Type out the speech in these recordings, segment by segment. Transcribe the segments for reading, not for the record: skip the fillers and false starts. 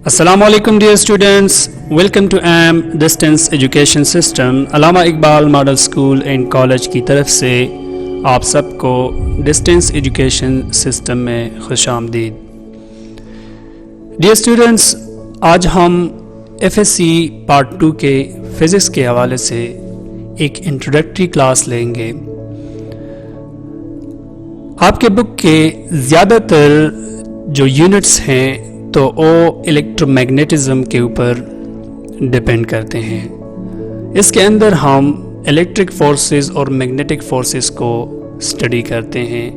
السلام علیکم dear students, welcome to M distance education system Allama Iqbal model school and college کی طرف سے آپ سب کو ڈسٹینس ایجوکیشن سسٹم میں خوش آمدید۔ ڈیئر اسٹوڈنٹس، آج ہم ایف ایس سی پارٹ 2 کے فزکس کے حوالے سے ایک انٹروڈکٹری کلاس لیں گے۔ آپ کے بک کے زیادہ تر جو یونٹس ہیں تو وہ الیکٹرو میگنیٹزم کے اوپر ڈپینڈ کرتے ہیں۔ اس کے اندر ہم الیکٹرک فورسز اور میگنیٹک فورسز کو اسٹڈی کرتے ہیں۔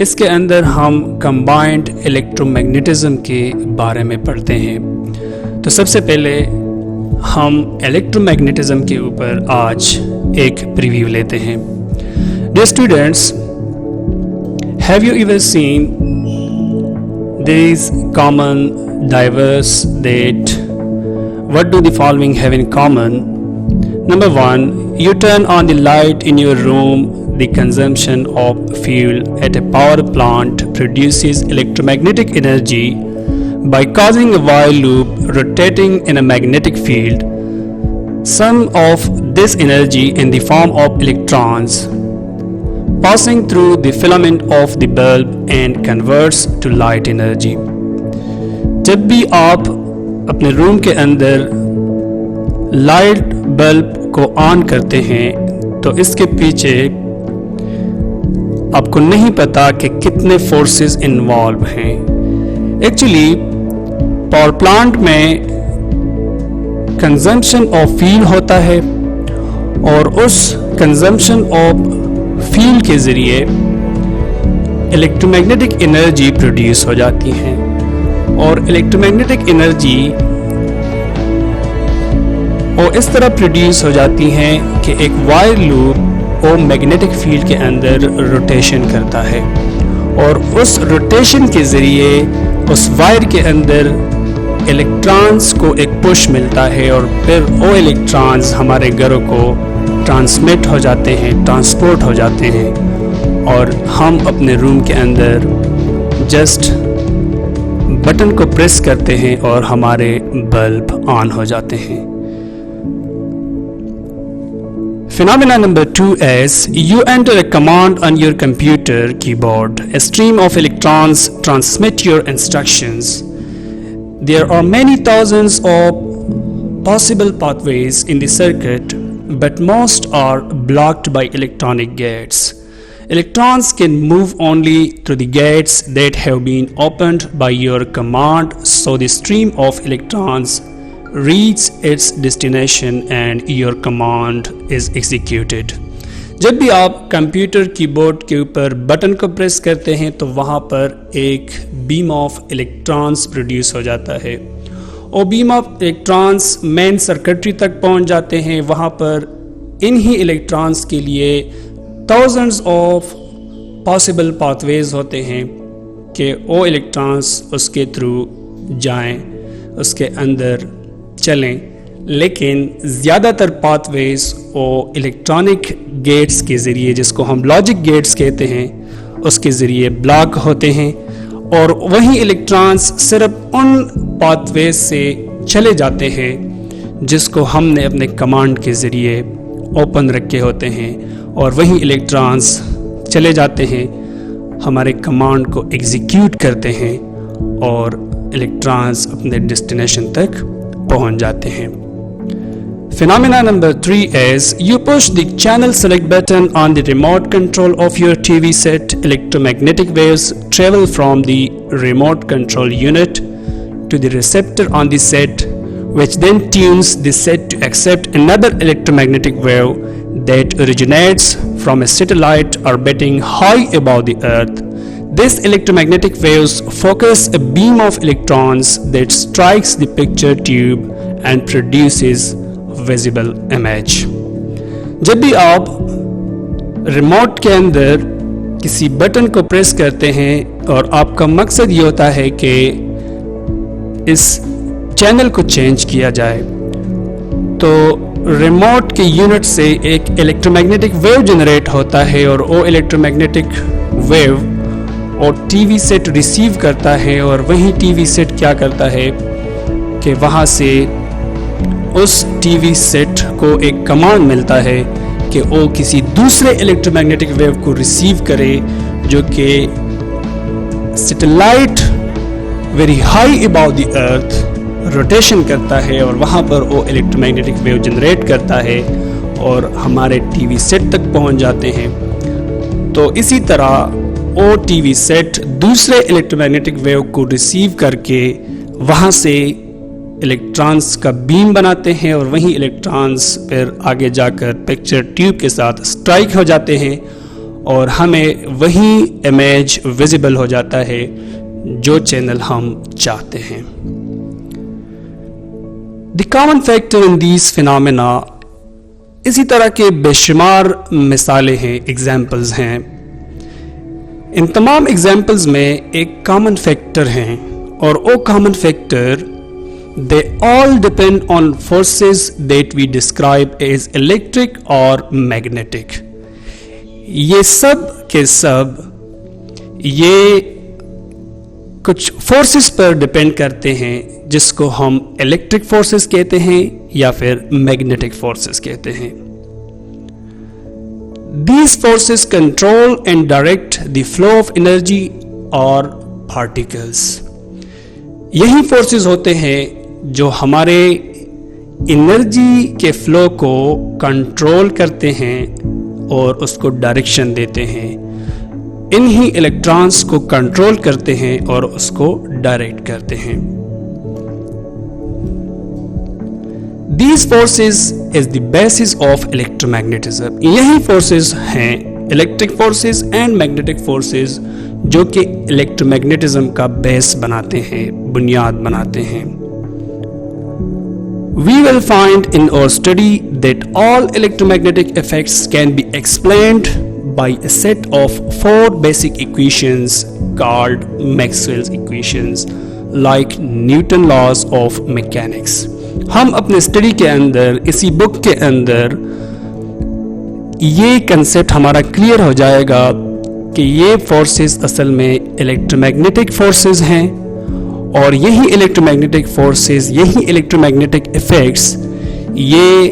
اس کے اندر ہم کمبائنڈ الیکٹرو میگنیٹزم کے بارے میں پڑھتے ہیں۔ تو سب سے پہلے ہم الیکٹرو میگنیٹزم کے اوپر آج ایک پریویو لیتے ہیں۔ Dear students, have you ever seen these common diverse that what do the following have in common? Number 1, you turn on the light in your room. The consumption of fuel at a power plant produces electromagnetic energy by causing a while loop rotating in a magnetic field. Some of this energy in the form of electrons passing through the filament of the bulb and converts to light energy. جب بھی آپ اپنے روم کے اندر light bulb کو آن کرتے ہیں تو اس کے پیچھے آپ کو نہیں پتا کہ کتنے فورسز انوالو ہیں۔ ایکچولی پاور پلانٹ میں کنزمپشن آف فیول ہوتا ہے اور اس کنزمپشن آف فیل کے ذریعے الیکٹرو میگنیٹک انرجی پروڈیوس ہو جاتی ہیں، اور الیکٹرو میگنیٹک انرجی وہ اس طرح پروڈیوس ہو جاتی ہیں کہ ایک وائر لوپ وہ میگنیٹک فیلڈ کے اندر روٹیشن کرتا ہے، اور اس روٹیشن کے ذریعے اس وائر کے اندر الیکٹرانز کو ایک پش ملتا ہے، اور پھر وہ الیکٹرانز ہمارے گھروں کو ٹرانسمٹ ہو جاتے ہیں، ٹرانسپورٹ ہو جاتے ہیں، اور ہم اپنے روم کے اندر جسٹ بٹن کو پریس کرتے ہیں اور ہمارے بلب آن ہو جاتے ہیں۔ Phenomena number 2 is you enter a command on your computer keyboard. A stream of electrons transmit your instructions. There are many thousands of possible pathways in the circuit, but most are blocked by electronic gates. Electrons can move only through the gates that have been opened by your command, so the stream of electrons reaches its destination and your command is executed. جب بھی آپ computer کی board کے اوپر button کو press کرتے ہیں تو وہاں پر ایک بیم آف الیکٹرانز پروڈیوس ہو جاتا ہے، اور beam of electrons main circuitry تک پہنچ جاتے ہیں۔ وہاں پر انہی الیکٹرانز کے لیے تھاؤزنڈز آف پاسبل پاتھ ویز ہوتے ہیں کہ وہ الیکٹرانز اس کے تھرو جائیں، اس کے اندر چلیں، لیکن زیادہ تر پاتھ ویز وہ الیکٹرانک گیٹس کے ذریعے، جس کو ہم لاجک گیٹس کہتے ہیں، اس کے ذریعے بلاک ہوتے ہیں، اور وہی الیکٹرانز صرف ان پاتھ ویز سے چلے جاتے ہیں جس کو ہم نے اپنے کمانڈ کے ذریعے اوپن رکھے ہوتے ہیں، اور وہی الیکٹرانز چلے جاتے ہیں، ہمارے کمانڈ کو ایگزیکیوٹ کرتے ہیں، اور الیکٹرانز اپنے ڈیسٹینیشن تک پہنچ جاتے ہیں۔ Phenomena number 3 is you push the channel select button on the remote control of your TV set. Electromagnetic waves travel from the remote control unit to the receptor on the set, which then tunes the set to accept another electromagnetic wave that originates from a satellite orbiting high above the earth. These electromagnetic waves focus a beam of electrons that strikes the picture tube and produces visible image. جب بھی آپ remote کے اندر کسی button کو press کرتے ہیں اور آپ کا مقصد یہ ہوتا ہے کہ اس چینل کو چینج کیا جائے، تو ریموٹ کے یونٹ سے ایک الیکٹرو میگنیٹک ویو جنریٹ ہوتا ہے، اور وہ الیکٹرو میگنیٹک ویو اور ٹی وی سیٹ ریسیو کرتا ہے، اور وہی ٹی وی سیٹ کیا کرتا ہے کہ وہاں سے اس ٹی وی سیٹ کو ایک کمانڈ ملتا ہے کہ وہ کسی دوسرے الیکٹرو میگنیٹک ویو کو ریسیو کرے جو کہ سیٹلائٹ ویری ہائی اباؤ دی ارتھ روٹیشن کرتا ہے اور وہاں پر وہ الیکٹرو میگنیٹک ویو جنریٹ کرتا ہے اور ہمارے ٹی وی سیٹ تک پہنچ جاتے ہیں. تو اسی طرح وہ ٹی وی سیٹ دوسرے الیکٹرو میگنیٹک ویو کو ریسیو کر کے وہاں سے الیکٹرانز کا بیم بناتے ہیں اور وہیں الیکٹرانز پھر آگے جا کر پکچر ٹیوب کے ساتھ اسٹرائک ہو جاتے ہیں اور ہمیں وہیں امیج ویزیبل ہو جاتا ہے جو چینل ہم چاہتے ہیں. The common factor in these phenomena, اسی طرح کے بے شمار مثالیں ہیں، ایگزامپلز ہیں. ان تمام ایگزامپلز میں ایک کامن فیکٹر ہیں اور وہ common factor they all depend on forces that we describe as electric or magnetic. یہ سب کے سب یہ کچھ فورسز پر ڈپینڈ کرتے ہیں جس کو ہم الیکٹرک فورسز کہتے ہیں یا پھر میگنیٹک فورسز کہتے ہیں. These forces control and direct the flow of energy or particles. یہی فورسز ہوتے ہیں جو ہمارے انرجی کے فلو کو کنٹرول کرتے ہیں اور اس کو ڈائریکشن دیتے ہیں. انہی الیکٹرانز کو کنٹرول کرتے ہیں اور اس کو ڈائریکٹ کرتے ہیں. These forces is the basis of electromagnetism. یہی فورسز ہیں electric forces and magnetic forces جو کہ الیکٹرو میگنیٹزم کا بیس بناتے ہیں، بنیاد بناتے ہیں. We will find in our study that all electromagnetic effects can be explained by a set of 4 basic equations called Maxwell's equations, like Newton laws of mechanics. ہم اپنے اسٹڈی کے اندر اسی بک کے اندر یہ کنسیپٹ ہمارا کلیئر ہو جائے گا کہ یہ فورسز اصل میں الیکٹرو میگنیٹک فورسز ہیں اور یہی الیکٹرو میگنیٹک فورسز، یہی الیکٹرو میگنیٹک ایفیکٹس یہ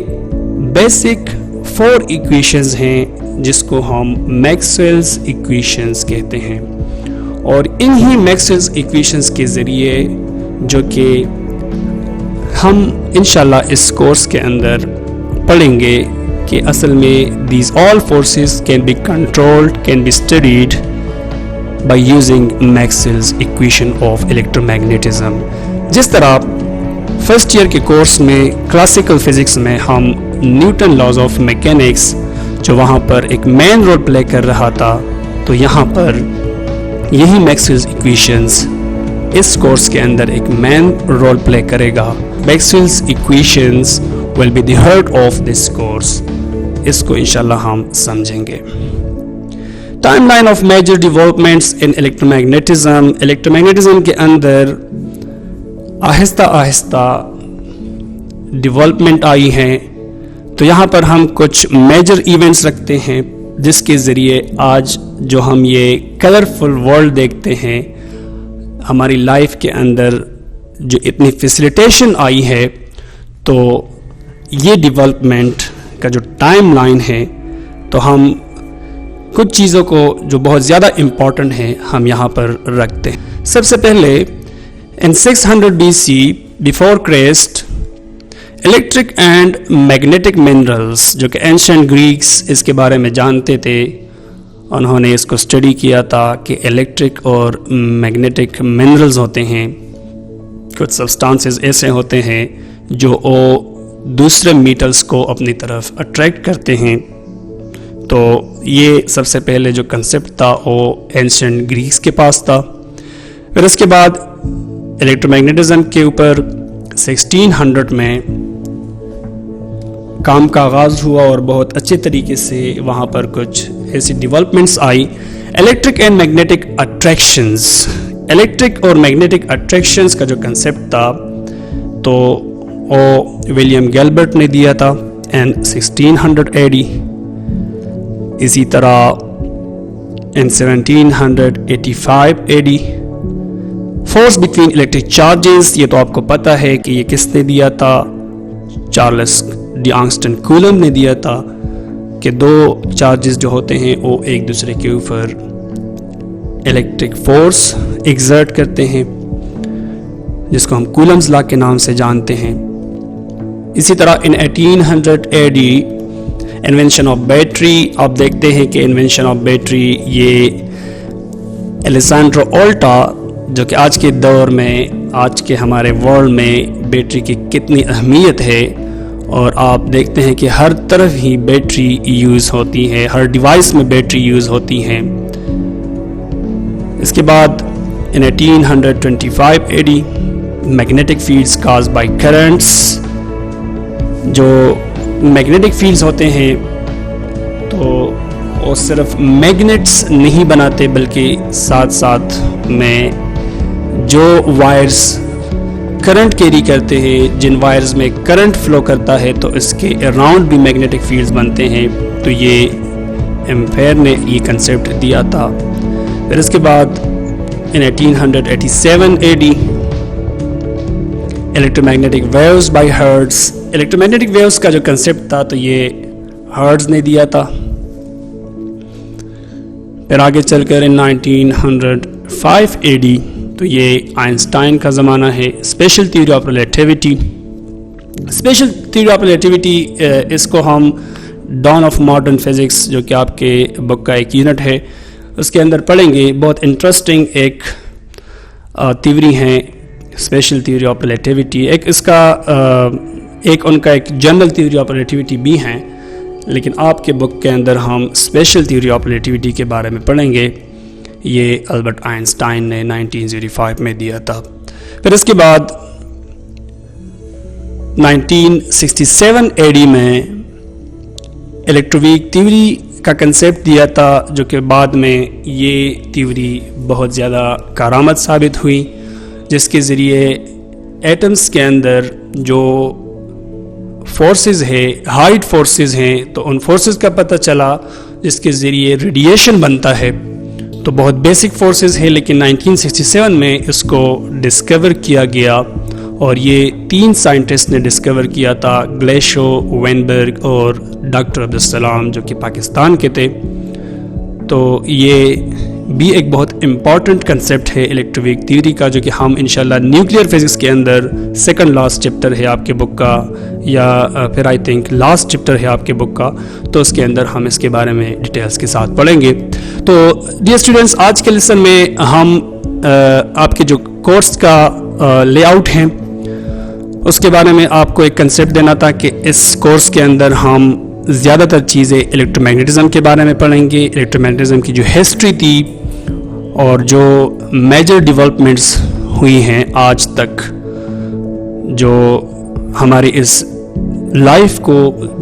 بیسک 4 ایکویشنز ہیں جس کو ہم میکسویلز ایکویشنز کہتے ہیں. اور انہی میکسویلز ایکویشنز کے ذریعے جو کہ ہم انشاءاللہ اس کورس کے اندر پڑھیں گے کہ اصل میں these all forces can be controlled, can be studied by using Maxwell's equation of electromagnetism. جس طرح فرسٹ ایئر کے کورس میں کلاسیکل فزکس میں ہم نیوٹن لاز آف میکینکس جو وہاں پر ایک مین رول پلے کر رہا تھا، تو یہاں پر یہی میکسویلز ایکویشنز اس کورس کے اندر ایک مین رول پلے کرے گا. Maxwell's equations will be the heart of this course. اس کو انشاءاللہ ہم سمجھیں گے. Timeline of major developments in electromagnetism. Electromagnetism کے اندر آہستہ آہستہ ڈیولپمنٹ آئی ہیں، تو یہاں پر ہم کچھ میجر ایونٹس رکھتے ہیں جس کے ذریعے آج جو ہم یہ کلرفل ورلڈ دیکھتے ہیں ہماری لائف کے اندر جو اتنی فیسیلیٹیشن آئی ہے، تو یہ ڈیولپمنٹ کا جو ٹائم لائن ہے تو ہم کچھ چیزوں کو جو بہت زیادہ امپورٹنٹ ہیں ہم یہاں پر رکھتے ہیں. سب سے پہلے in 600 BC before Christ electric and magnetic minerals جو کہ اینشنٹ گریکس اس کے بارے میں جانتے تھے، انہوں نے اس کو اسٹڈی کیا تھا کہ الیکٹرک اور میگنیٹک منرلز ہوتے ہیں، کچھ سبسٹانسز ایسے ہوتے ہیں جو دوسرے میٹلز کو اپنی طرف اٹریکٹ کرتے ہیں. تو یہ سب سے پہلے جو کنسیپٹ تھا وہ اینشنٹ گریکس کے پاس تھا. پھر اس کے بعد الیکٹرو میگنیٹزم کے اوپر 1600 میں کام کا آغاز ہوا اور بہت اچھے طریقے سے وہاں پر کچھ ایسی developments I. Electric and magnetic attractions, electric اور میگنیٹک اٹریکشنز کا جو کنسیپٹ تھا تو وہ ولیم گیلبرٹ نے دیا تھا in 1600 AD. اسی طرح in 1785 AD force between electric charges, یہ تو آپ کو پتہ ہے کہ یہ کس نے دیا تھا، چارلس ڈی آنگسٹن کولم نے دیا تھا کہ دو چارجز جو ہوتے ہیں وہ ایک دوسرے کے اوپر الیکٹرک فورس ایگزرٹ کرتے ہیں، جس کو ہم کولمز لا کے نام سے جانتے ہیں. اسی طرح ان 1800 AD انوینشن آف بیٹری، آپ دیکھتے ہیں کہ انوینشن آف بیٹری یہ الیسانڈرو اولٹا، جو کہ آج کے دور میں، آج کے ہمارے ورلڈ میں بیٹری کی کتنی اہمیت ہے، اور آپ دیکھتے ہیں کہ ہر طرف ہی بیٹری یوز ہوتی ہے، ہر ڈیوائس میں بیٹری یوز ہوتی ہیں. اس کے بعد in 1825 AD magnetic fields cause by currents, جو میگنیٹک فیلڈز ہوتے ہیں تو وہ صرف میگنیٹس نہیں بناتے، بلکہ ساتھ ساتھ میں جو وائرز کرنٹ کیری کرتے ہیں، جن وائرز میں کرنٹ فلو کرتا ہے تو اس کے اراؤنڈ بھی میگنیٹک فیلڈز بنتے ہیں. تو یہ ایمپیئر نے یہ کنسیپٹ دیا تھا. پھر اس کے بعد in 1887 AD electromagnetic waves by Hertz, electromagnetic waves کا جو کنسیپٹ تھا تو یہ ہرٹز نے دیا تھا. پھر آگے چل کر in 1905 AD تو یہ آئنسٹائن کا زمانہ ہے. Special theory of relativity, special theory of relativity اس کو ہم ڈان آف ماڈرن فزکس، جو کہ آپ کے بک کا ایک یونٹ ہے، اس کے اندر پڑھیں گے. بہت انٹرسٹنگ ایک تھیوری ہیں اسپیشل تھیوری آف ریلیٹیوٹی. ایک اس کا ایک ان کا ایک جنرل تھیوری آف ریلیٹیوٹی بھی ہیں، لیکن آپ کے بک کے اندر ہم اسپیشل تھیوری آف ریلیٹیوٹی کے بارے میں پڑھیں گے. یہ البرٹ آئنسٹائن نے 1905 میں دیا تھا. پھر اس کے بعد 1967 AD میں الیکٹرویک تھیوری کا کنسیپٹ دیا تھا، جو کہ بعد میں یہ تھیوری بہت زیادہ کارآمد ثابت ہوئی، جس کے ذریعے ایٹمز کے اندر جو فورسز ہے، ہائٹ فورسز ہیں، تو ان فورسز کا پتہ چلا جس کے ذریعے ریڈیشن بنتا ہے. تو بہت بیسک فورسز ہے، لیکن 1967 میں اس کو ڈسکور کیا گیا، اور یہ 3 سائنٹسٹ نے ڈسکور کیا تھا، گلیشو، وینبرگ اور ڈاکٹر عبدالسلام، جو کہ پاکستان کے تھے. تو یہ بھی ایک بہت امپورٹنٹ کنسیپٹ ہے الیکٹرویک تھیوری کا، جو کہ ہم انشاءاللہ نیوکلیئر فزکس کے اندر سیکنڈ لاسٹ چیپٹر ہے آپ کے بک کا، یا پھر آئی تھنک لاسٹ چیپٹر ہے آپ کے بک کا، تو اس کے اندر ہم اس کے بارے میں ڈیٹیلز کے ساتھ پڑھیں گے. تو ڈیئر اسٹوڈنٹس، آج کے لیسن میں ہم آپ کے جو کورس کا لے آؤٹ ہیں اس کے بارے میں آپ کو ایک کنسیپٹ دینا تھا کہ اس کورس کے اندر ہم زیادہ تر چیزیں الیکٹرو میگنیٹزم کے بارے میں پڑھیں گے، الیکٹرو میگنیٹزم کی جو ہسٹری تھی اور جو میجر ڈیولپمنٹس ہوئی ہیں آج تک، جو ہماری اس لائف کو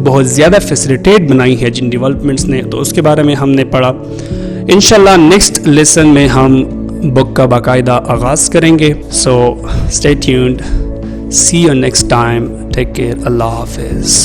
بہت زیادہ فیسیلیٹیٹ بنائی ہے جن ڈیولپمنٹس نے، تو اس کے بارے میں ہم نے پڑھا. انشاءاللہ نیکسٹ لیسن میں ہم بک کا باقاعدہ آغاز کریں گے. So stay tuned. See you next time. Take care. Allah Hafiz.